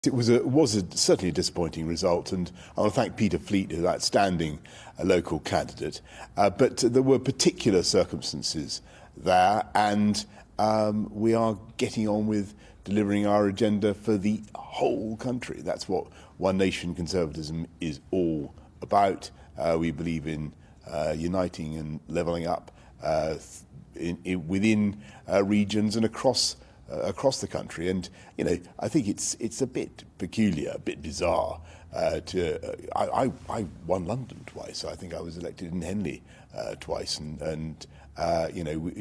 It was certainly a disappointing result, and I want to thank Peter Fleet, who's an outstanding local candidate. But there were particular circumstances there, and we are getting on with delivering our agenda for the whole country. That's what One Nation conservatism is all about. We believe in uniting and levelling up within regions and across the country. And I think it's a bit peculiar, a bit bizarre. I won London twice. I think I was elected in Henley twice, and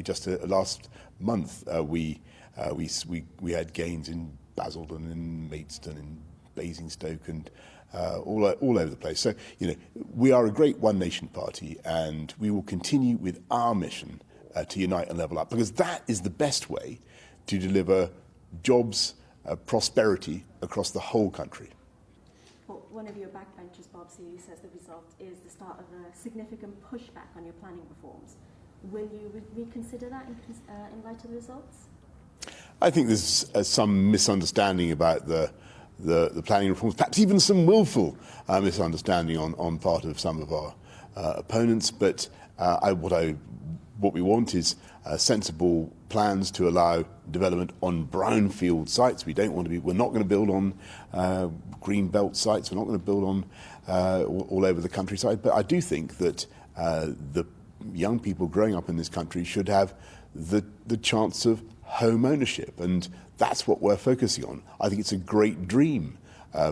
just last month we had gains in Basildon, in Maidstone, in Basingstoke, and all over the place. So we are a great One Nation party, and we will continue with our mission to unite and level up, because that is the best way to deliver jobs, prosperity across the whole country. Well, one of your backbenchers, Bob Seeley, says the result is the start of a significant pushback on your planning reforms. Will you reconsider that in light of the results? I think there's some misunderstanding about the planning reforms, perhaps even some willful misunderstanding on part of some of our opponents. But what we want is sensible plans to allow development on brownfield sites. We're not going to build on green belt sites. We're not going to build on all over the countryside. But I do think that the young people growing up in this country should have the chance of home ownership, and that's what we're focusing on. I think it's a great dream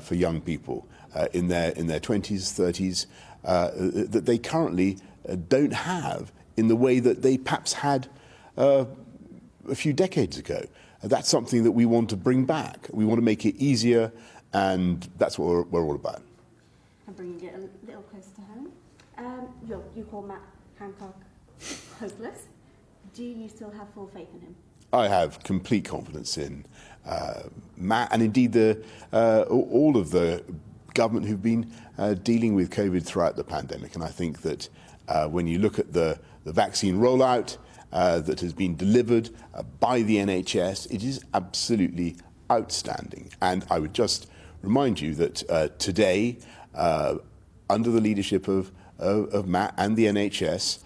for young people in their 20s, 30s that they currently don't have in the way that they perhaps had a few decades ago. That's something that we want to bring back. We want to make it easier, and that's what we're all about. And bringing it a little closer to home. You call Matt Hancock hopeless. Do you still have full faith in him? I have complete confidence in Matt, and indeed all of the government who've been dealing with COVID throughout the pandemic. And I think that when you look at the vaccine rollout that has been delivered by the NHS, it is absolutely outstanding. And I would just remind you that today, under the leadership of Matt and the NHS,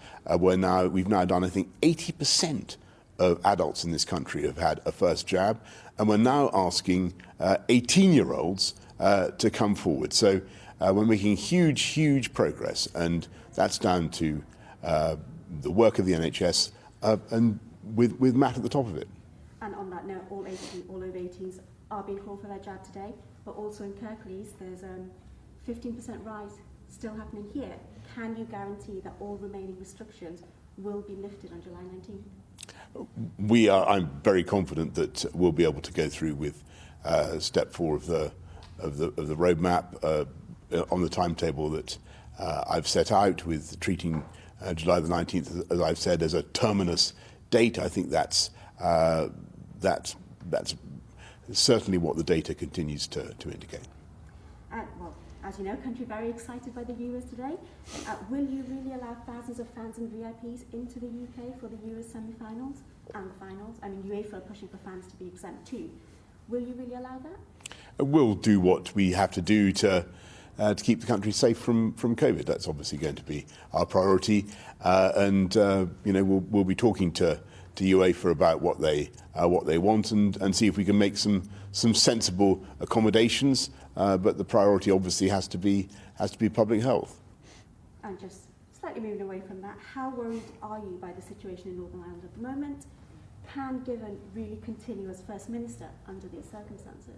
we've now done, I think, 80% of adults in this country have had a first jab, and we're now asking 18-year-olds to come forward. So we're making huge progress, and that's down to the work of the NHS and with Matt at the top of it. And on that note, all over 18s are being called for their jab today, but also in Kirklees there's a 15% rise still happening here. Can you guarantee that all remaining restrictions will be lifted on July 19th? I'm very confident that we'll be able to go through with step 4 of the roadmap on the timetable that I've set out, with treating July the 19th, as I've said, as a terminus date. I think that's certainly what the data continues to indicate. Well, as you know, country very excited by the Euros today. Will you really allow thousands of fans and VIPs into the UK for the Euros semi-finals and the finals? I mean, UEFA are pushing for fans to be exempt too. Will you really allow that? We'll do what we have to do to keep the country safe from COVID. That's obviously going to be our priority, and we'll be talking to UEFA about what they want and see if we can make some sensible accommodations. But the priority obviously has to be public health. And just slightly moving away from that, how worried are you by the situation in Northern Ireland at the moment? Can Given really continue as First Minister under these circumstances?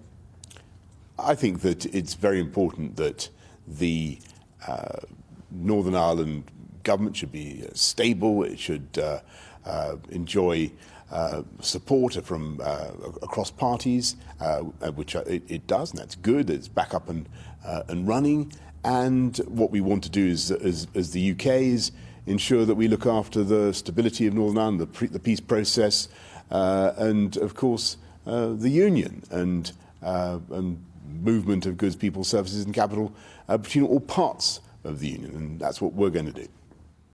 I think that it's very important that the Northern Ireland government should be stable. It should enjoy support from across parties, which it does, and that's good. It's back up and running. And what we want to do as the UK is ensure that we look after the stability of Northern Ireland, the peace process, and of course the union and movement of goods, people, services and capital between all parts of the union, and that's what we're going to do.